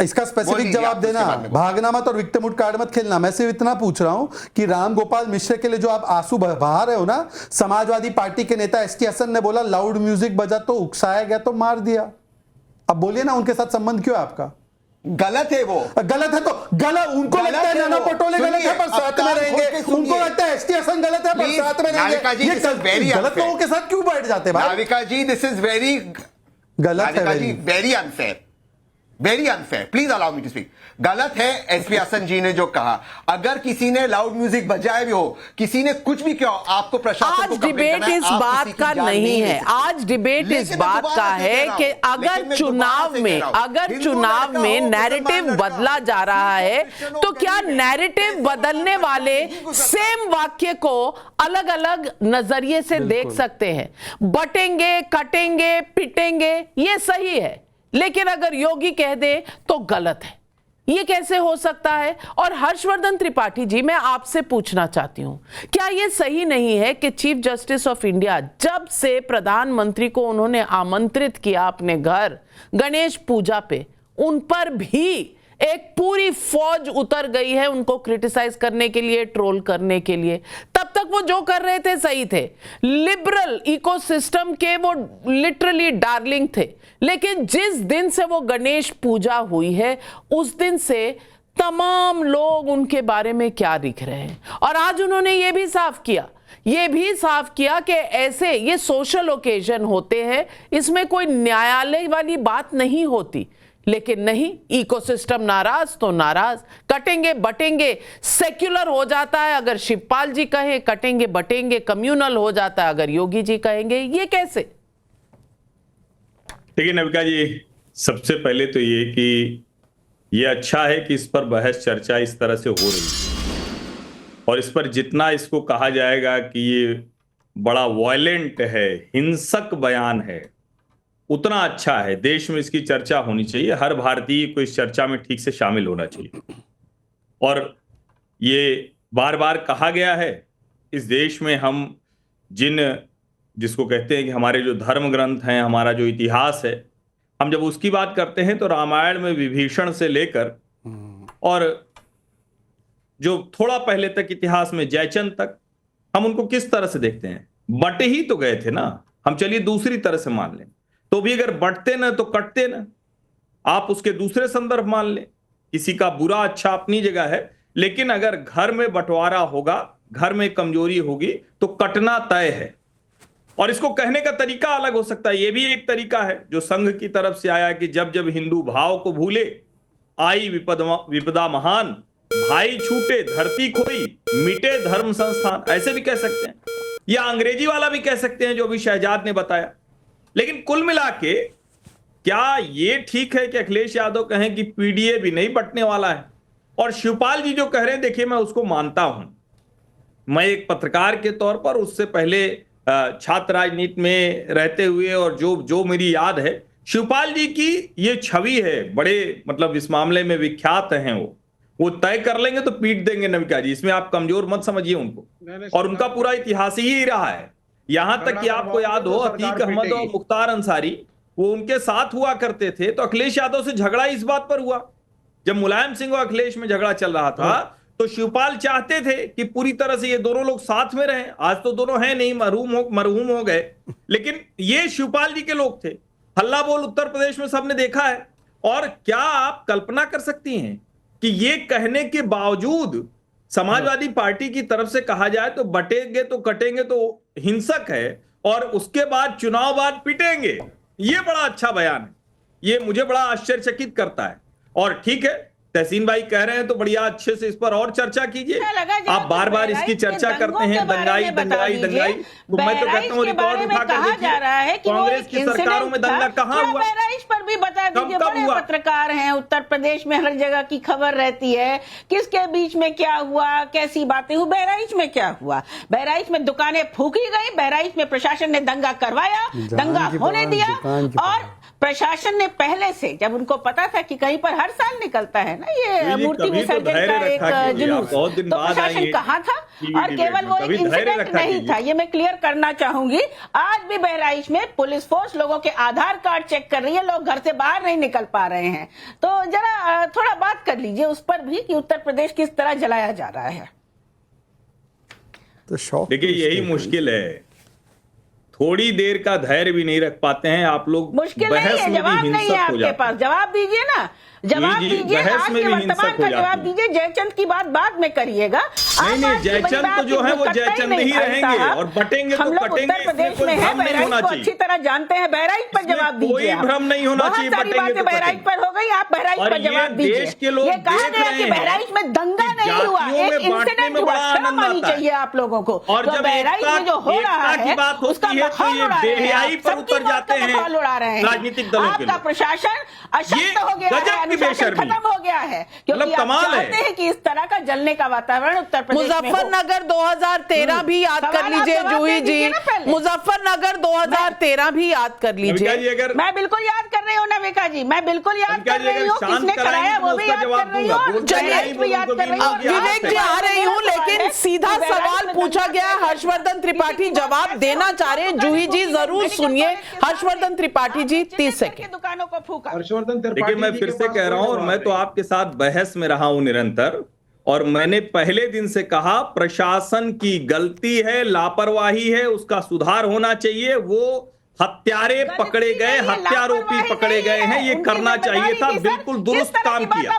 इसका स्पेसिफिक जवाब देना, भागना मत और विक्टिमहुड कार्ड मत खेलना। मैं सिर्फ इतना पूछ रहा हूं कि राम गोपाल मिश्र के लिए जो आप आंसू बहा रहे हो ना, समाजवादी पार्टी के नेता एसटी हसन ने बोला लाउड म्यूजिक बजा तो उकसाया गया तो मार दिया। अब बोलिए ना, उनके साथ संबंध क्यों है आपका? गलत है वो, गलत है तो गलत। उनको लगता है नाना पटोले गलत है पर साथ में रहेंगे, उनको लगता है एसटी हसन गलत है पर साथ में रहेंगे। ये गलत लोगों के साथ क्यों बैठ जाते भाई? Navika ji, this is very गलत है, very unfair, very unfair. Please allow me to speak. गलत है एसपी हसन जी ने जो कहा। अगर किसी ने लाउड म्यूजिक बजाए भी हो, किसी ने कुछ भी किया, आपको प्रशासन को आज डिबेट इस बात का नहीं है। आज डिबेट इस बात का है कि अगर चुनाव में नैरेटिव बदला जा रहा है तो क्या नैरेटिव बदलने वाले सेम वाक्य को अलग अलग नजरिए से देख सकते हैं? बटेंगे, कटेंगे, पिटेंगे, ये सही है, लेकिन अगर योगी कह दे तो गलत है। ये कैसे हो सकता है? और हर्षवर्धन त्रिपाठी जी, मैं आपसे पूछना चाहती हूं, क्या यह सही नहीं है कि चीफ जस्टिस ऑफ इंडिया जब से प्रधानमंत्री को उन्होंने आमंत्रित किया अपने घर गणेश पूजा पे, उन पर भी एक पूरी फौज उतर गई है उनको क्रिटिसाइज करने के लिए, ट्रोल करने के लिए? तब तक वो जो कर रहे थे सही थे, लिबरल इकोसिस्टम के वो लिटरली डार्लिंग थे। लेकिन जिस दिन से वो गणेश पूजा हुई है, उस दिन से तमाम लोग उनके बारे में क्या लिख रहे हैं। और आज उन्होंने ये भी साफ किया कि ऐसे ये सोशल ओकेजन होते हैं, इसमें कोई न्यायालय वाली बात नहीं होती। लेकिन नहीं, इकोसिस्टम नाराज तो नाराज, कटेंगे बटेंगे सेक्युलर हो जाता है अगर शिवपाल जी कहें, कटेंगे बटेंगे कम्युनल हो जाता है अगर योगी जी कहेंगे। ये कैसे? देखिए नविका जी, सबसे पहले तो ये कि ये अच्छा है कि इस पर बहस चर्चा इस तरह से हो रही है, और इस पर जितना इसको कहा जाएगा कि ये बड़ा वायलेंट है, हिंसक बयान है, उतना अच्छा है। देश में इसकी चर्चा होनी चाहिए, हर भारतीय को इस चर्चा में ठीक से शामिल होना चाहिए। और ये बार बार कहा गया है, इस देश में हम जिसको कहते हैं कि हमारे जो धर्म ग्रंथ हैं, हमारा जो इतिहास है, हम जब उसकी बात करते हैं तो रामायण में विभीषण से लेकर और जो थोड़ा पहले तक इतिहास में जयचंद तक, हम उनको किस तरह से देखते हैं? बटे ही तो गए थे ना। हम चलिए दूसरी तरह से मान लें, तो भी अगर बंटते ना तो कटते ना। आप उसके दूसरे संदर्भ मान लें, किसी का बुरा अच्छा अपनी जगह है, लेकिन अगर घर में बंटवारा होगा, घर में कमजोरी होगी तो कटना तय है। और इसको कहने का तरीका अलग हो सकता है। यह भी एक तरीका है जो संघ की तरफ से आया कि जब जब हिंदू भाव को भूले, आई विपदा महान, भाई छूटे धरती खोई, मिटे धर्म संस्थान, ऐसे भी कह सकते हैं, या अंग्रेजी वाला भी कह सकते हैं जो अभी शहजाद ने बताया। लेकिन कुल मिला के क्या ये ठीक है कि अखिलेश यादव कहें कि पीडीए भी नहीं बंटने वाला है? और शिवपाल जी जो कह रहे हैं, देखिए मैं उसको मानता हूं। मैं एक पत्रकार के तौर पर, उससे पहले छात्र राजनीति में रहते हुए, और जो मेरी याद है, शिवपाल जी की ये छवि है, बड़े मतलब इस मामले में विख्यात हैं। वो तय कर लेंगे तो पीट देंगे नविका जी, इसमें आप कमजोर मत समझिए उनको। और उनका पूरा इतिहास ही रहा है। यहां तक कि आपको याद हो, अतीक अहमद और मुख्तार अंसारी वो उनके साथ हुआ करते थे, तो अखिलेश यादव से झगड़ा इस बात पर हुआ, जब मुलायम सिंह और अखिलेश में झगड़ा चल रहा था, तो शिवपाल चाहते थे कि पूरी तरह से ये दोनों लोग साथ में रहें। आज तो दोनों हैं नहीं, मरहूम हो गए, लेकिन ये शिवपाल जी के लोग थे। हल्ला बोल उत्तर प्रदेश में सबने देखा है। और क्या आप कल्पना कर सकती हैं कि ये कहने के बावजूद समाजवादी पार्टी की तरफ से कहा जाए तो बटेंगे तो कटेंगे तो हिंसक है, और उसके बाद चुनाव बाद पिटेंगे? ये बड़ा अच्छा बयान है, ये मुझे बड़ा आश्चर्यचकित करता है। और ठीक है, तहसीन भाई कह रहे हैं तो बढ़िया, अच्छे से इस पर और चर्चा कीजिए। आप बार बार इसकी चर्चा करते हैं, दंगाई दंगाई दंगाई, तो मैं तो कहता हूँ रिकॉर्ड उठा कर देखिए, कांग्रेस की सरकारों में दंगा कहाँ हुआ? बहराइच पर भी बता दीजिए, बड़े पत्रकार हैं, उत्तर प्रदेश में हर जगह की खबर रहती है, किसके बीच में क्या हुआ, कैसी बातें हुई। बहराइच में क्या हुआ? बहराइच में दुकानें फूकी गई, बहराइच में प्रशासन ने दंगा करवाया, दंगा होने दिया। और प्रशासन ने पहले से, जब उनको पता था कि कहीं पर हर साल निकलता है ना ये मूर्ति विसर्जन का एक जुलूस, तो प्रशासन कहाँ था? और केवल वो एक इंसिडेंट नहीं था, ये मैं क्लियर करना चाहूंगी। आज भी बहराइच में पुलिस फोर्स लोगों के आधार कार्ड चेक कर रही है, लोग घर से बाहर नहीं निकल पा रहे हैं। तो जरा थोड़ा बात कर लीजिए उस पर भी कि उत्तर प्रदेश किस तरह जलाया जा रहा है। तो शौक देखिए यही मुश्किल है, थोड़ी देर का धैर्य भी नहीं रख पाते हैं आप लोग। मुश्किल नहीं बहस है, में भी जवाब नहीं है हिंसक हो आपके जाते पास, जवाब दीजिए ना, जवाब जी, जी, दीजिए। बहस आज में के भी वर्तमान हिंसक हो का जवाब जाती है। दीजिए, जयचंद की बात बाद में करिएगा। नहीं, जयचंद तो जो है वो जयचंद ही रहेंगे और बटेंगे तो हम लोग कटेंगे, उत्तर प्रदेश इसमें में कोई है, भ्रम नहीं बहराइच होना को चाहिए। अच्छी तरह जानते हैं, बहराइच पर इसमें जवाब दीजिए। कोई आप। भ्रम नहीं होना बहुत चाहिए, सारी बटेंगे बातें तो बहराइच कटेंगे। पर हो गई, आप बहराइच और पर ये जवाब दीजिए। देश के लोग ये कहा देख गया रहे कि हैं बहराइच में दंगा कि नहीं हुआ, जातियों एक में बांटने इंसिडेंट में हुआ, बड़ा शर्म आनंद आनी आता है। चाहिए आप लोगों को। और तो जब बहराइच में जो हो रहा एकता की है बात उसका होती है तो माहौल ये उड़ा रहे हैं, बेहयाई पर सबकी उतर बात जाते का हैं माहौल उड़ा रहे हैं। राजनीतिक दलों के आपका लोग। प्रशासन अशक्त ये हो गया है, गजब की अनुशासन बेशर्मी। खत्म हो गया है, क्योंकि मतलब आप कमाल है। चाहते हैं कि इस तरह का जलने का वातावरण उत्तर प्रदेश में हो। मुजफ्फरनगर 2013 भी याद कर सवाल आप लीजिए जवाब जूही दे दीजिए जी, ना पहले। मुजफ्फरनगर 2013 भी याद कर नविका लीजिए। जी अगर मैं बिल्कुल याद कर रही हूँ नविका जी, मैं बिल्कुल याद नविका कर जी रही अगर हूँ, शांत किसने कराएंगे कराया तो वो मैं भी उसका याद जवाब कर रही दूंगा। हूँ, बोलते चलिए, बहराइच भी याद कर रही हूँ। विवेक जी आ रही हूँ, लेकिन सीधा सवाल पूछा गया है, हर्षवर्धन त्रिपाठी जवाब देना चाह रहे हैं। जूही जी जरूर सुनिए, हर्षवर्धन त्रिपाठी जी 30 सेकंड। दुकानों को फूका। हर्षवर्धन देखिए त्रिपाठी मैं जी फिर के से पास कह रहा हूं, और कोई मैं जवाब तो नहीं। आपके साथ बहस में रहा हूं निरंतर, और मैंने पहले दिन से कहा प्रशासन की गलती है, लापरवाही है, उसका सुधार होना चाहिए। वो हत्यारे पकड़े गए, हत्यारोपी पकड़े गए हैं, ये करना चाहिए था, बिल्कुल दुरुस्त काम किया।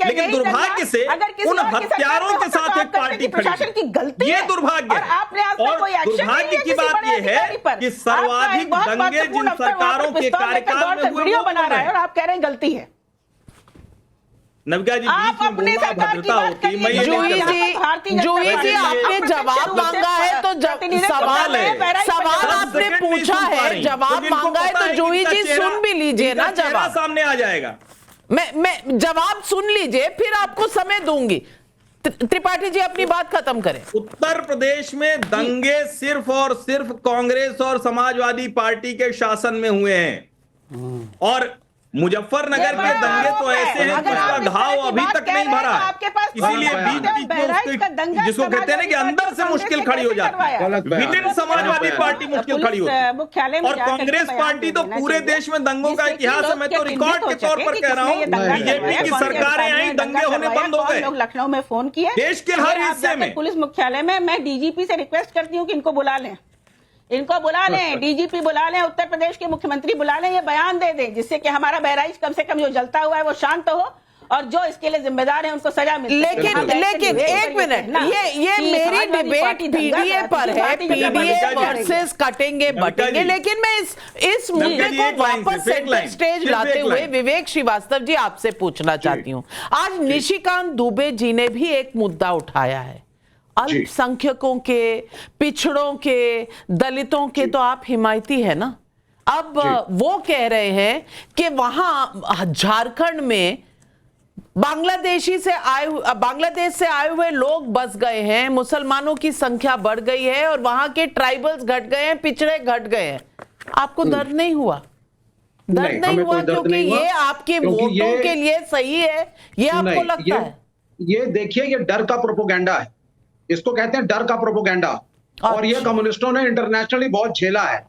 लेकिन दुर्भाग्य से उन हत्यारों के साथ एक पार्टी खड़ी है। ये दुर्भाग्य है। और दुर्भाग्य की बात यह है कि सर्वाधिक दंगे जिन सरकारों के कार्यकाल में हुए वो बना रहा है और आप कह रहे हैं गलती है। नविका जी आप बीच में अपने बोलना सरकार की भद्रता बात होती, मैं करिए। ये जूही नहीं कहता। जूही जी आपने जवाब मांगा है तो सवाल है। सवाल आपने पूछा है, जवाब मांगा है तो जूही जी सुन भी लीजिए ना, जवाब सामने आ जाएगा। मैं जवाब सुन लीजिए, फिर आपको समय दूंगी। त्रिपाठी जी अपनी बात खत्म करें। उत्तर प्रदेश में दंगे सिर्फ और सिर्फ कांग्रेस और समाजवादी पार्टी के शासन में हुए हैं, और मुजफ्फरनगर के दंगे तो ऐसे हैं जिसका घाव अभी तक नहीं भरा, इसीलिए बीच बीच में उसके जिसको कहते हैं ना कि अंदर से मुश्किल खड़ी हो जाती है, विदिन समाजवादी पार्टी मुश्किल खड़ी होती है। और कांग्रेस पार्टी तो पूरे देश में दंगों का इतिहास है। मैं तो रिकॉर्ड के तौर पर कह रहा हूँ, बीजेपी की सरकारें आई, दंगे होने बंद हो गए। लोग लखनऊ में फोन किए देश के हर हिस्से में। पुलिस मुख्यालय में मैं डीजीपी से रिक्वेस्ट करती हूँ कि इनको बुला लें, इनको बुला लें, डीजीपी बुला लें, उत्तर प्रदेश के मुख्यमंत्री बुला लें, ये बयान दे दें जिससे कि हमारा बहराइच कम से कम जो जलता हुआ है वो शांत हो और जो इसके लिए जिम्मेदार है उनको सजा मिले। लेकिन एक मिनट, ये मेरी डिबेट पीडीए पर है, पीडीए वर्सेस कटेंगे बटेंगे, लेकिन मैं इस मुद्दे को वापस सेंटर स्टेज लाते हुए विवेक श्रीवास्तव जी आपसे पूछना चाहती हूँ। आज निशिकांत दुबे जी ने भी एक मुद्दा उठाया है, अल्पसंख्यकों के, पिछड़ों के, दलितों के तो आप हिमायती है ना। अब वो कह रहे हैं कि वहां झारखंड में बांग्लादेश से आए हुए लोग बस गए हैं, मुसलमानों की संख्या बढ़ गई है और वहां के ट्राइबल्स घट गए हैं, पिछड़े घट गए हैं। आपको दर्द नहीं हुआ? दर्द नहीं हुआ क्योंकि ये आपके वोटों के लिए सही है, ये आपको लगता है? ये देखिए, ये डर का प्रोपोगेंडा है, इसको कहते हैं डर का प्रोपोगेंडा। और ये कम्युनिस्टों ने इंटरनेशनली बहुत झेला है,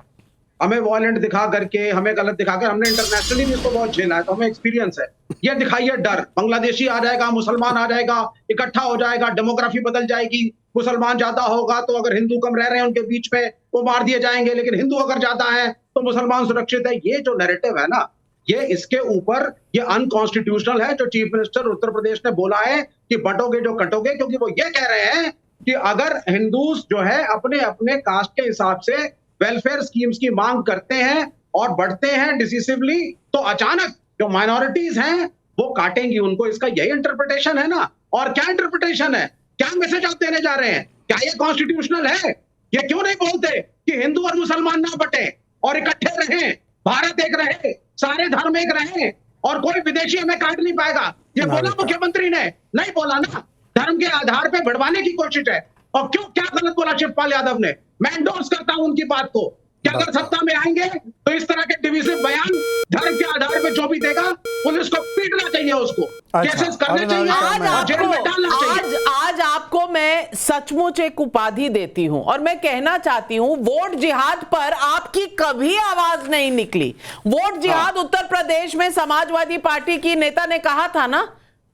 हमें वॉयलेंट दिखा करके, हमें गलत दिखाकर, हमने इंटरनेशनली भी इसको बहुत झेला है, तो हमें एक्सपीरियंस है। ये दिखाइए डर, बांग्लादेशी आ जाएगा, मुसलमान आ जाएगा, इकट्ठा हो जाएगा, डेमोग्राफी बदल जाएगी, मुसलमान ज्यादा होगा तो अगर हिंदू कम रह रहे हैं उनके बीच में वो मार दिए जाएंगे, लेकिन हिंदू अगर ज्यादा है तो मुसलमान सुरक्षित है। ये जो नैरेटिव है ना, ये इसके ऊपर ये अनकॉन्स्टिट्यूशनल है जो चीफ मिनिस्टर उत्तर प्रदेश ने बोला है कि बटोगे जो कटोगे, क्योंकि वो ये कह रहे हैं कि अगर हिंदूज जो है अपने अपने कास्ट के हिसाब से वेलफेयर स्कीम्स की मांग करते हैं और बढ़ते हैं डिसिसिवली, तो अचानक जो माइनॉरिटीज हैं वो काटेंगी उनको। इसका यही इंटरप्रिटेशन है ना। और क्या इंटरप्रिटेशन है, क्या मैसेज आप देने जा रहे हैं? क्या ये कॉन्स्टिट्यूशनल है? ये क्यों नहीं बोलते कि हिंदू और मुसलमान ना बटे और इकट्ठे रहें, भारत एक रहे, सारे धर्म एक रहे और कोई विदेशी हमें काट नहीं पाएगा? ये बोला मुख्यमंत्री ने? नहीं बोला ना। धर्म के आधार पे बढ़वाने की कोशिश है। और क्यों, क्या गलत बोला शिवपाल यादव ने? मैं एंडोर्स करता हूं उनकी बात को कि अगर सत्ता में आएंगे तो इस तरह के डिविसिव बयान धर्म के आधार पे जो भी देगा पुलिस को पीटना चाहिए, उसको केसेस करने चाहिए और जेल में डालना चाहिए। आज आपको मैं सचमुच एक उपाधि देती हूं और मैं कहना चाहती हूं, वोट जिहाद पर आपकी कभी आवाज नहीं निकली। वोट जिहाद उत्तर प्रदेश में समाजवादी पार्टी की नेता ने कहा था ना,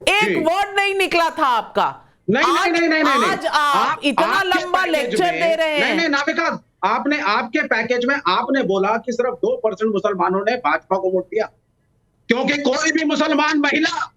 एक जी। वर्ड नहीं निकला था आपका। नहीं, आज आप इतना आपके लंबा पैकेज लेक्चर में- दे रहे हैं। नहीं नाविका, आपने आपके पैकेज में आपने बोला कि सिर्फ 2% मुसलमानों ने भाजपा को वोट दिया, क्योंकि कोई भी मुसलमान महिला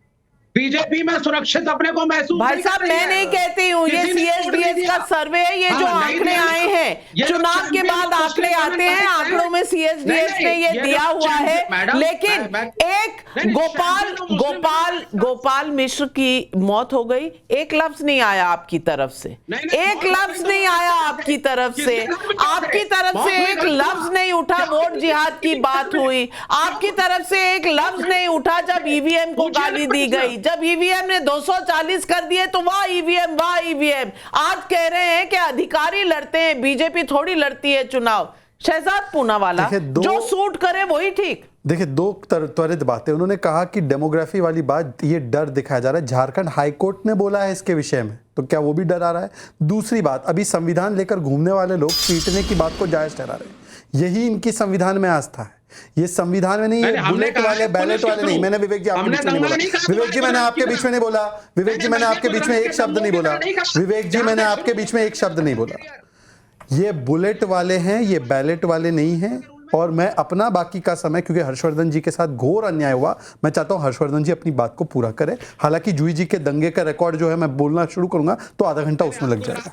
बीजेपी में सुरक्षित अपने को महसूस भाई नहीं साहब, कर रही मैं है। नहीं कहती हूँ, ये किसी ने वोट नहीं CSDS दिया। का सर्वे है, ये जो हाँ, नहीं आंकड़े दिया। आए हैं, ये जो चुनाव के चैंपियन बाद ऑफ आंकड़े मुस्लिम आते हैं, वुमेन आंकड़ों में CSDS नहीं, ने ये ये दिया जो हुआ है। चैंपियन- मैडम, लेकिन मैं- एक नहीं, Gopal champion of Muslim women- Gopal Mishra की मौत हो गई, एक लफ्ज नहीं आया आपकी तरफ से, नहीं, एक मौत लफ्ज हुई नहीं तो- आया आपकी तरफ से, किसके नाम पे क्या आपकी है? तरफ मौत से हुई एक तो- लफ्ज नहीं उठा क्या वोट हुई? जिहाद की बात हुई, आपकी तरफ से एक लफ्ज नहीं उठा जब ईवीएम को पूछिए ना गाली दी प्रश्न। गई, जब ईवीएम ने 240 कर दिए तो वाह ईवीएम, वाह ईवीएम। आज कह रहे हैं कि अधिकारी लड़ते हैं, बीजेपी थोड़ी लड़ती है चुनाव। शहजाद पूनावाला, देखिए, जो सूट करे वही ठीक। देखिए, दो त्वरित बातें। उन्होंने कहा कि डेमोग्राफी वाली बात, ये डर दिखाया जा रहा है, झारखंड हाईकोर्ट ने बोला है इसके विषय में, तो क्या वो भी डर आ रहा है? दूसरी बात, अभी संविधान लेकर घूमने वाले लोग पीटने की बात को जायज ठहरा रहे हैं। यही इनकी संविधान में आस्था है। ये संविधान में नहीं, ये हमने बुलेट कहा वाले, है बैलेट पुलिस के वाले नहीं। थ्रू। मैंने विवेक जी आपके हमने बीच में नहीं दंगा नहीं बोला, कहा, विवेक जी मैंने तुम्हारे आपके बीच में नहीं बोला, विवेक जी मैंने आपके बीच में एक शब्द नहीं बोला, विवेक जी मैंने आपके बीच में एक शब्द नहीं बोला। ये बुलेट वाले हैं, ये बैलेट वाले नहीं हैं। और मैं अपना बाकी का समय, क्योंकि हर्षवर्धन जी के साथ घोर अन्याय हुआ, मैं चाहता हूं हर्षवर्धन जी अपनी बात को पूरा करें। हालांकि जूही जी के दंगे का रिकॉर्ड जो है मैं बोलना शुरू करूंगा तो आधा घंटा उसमें लग जाएगा।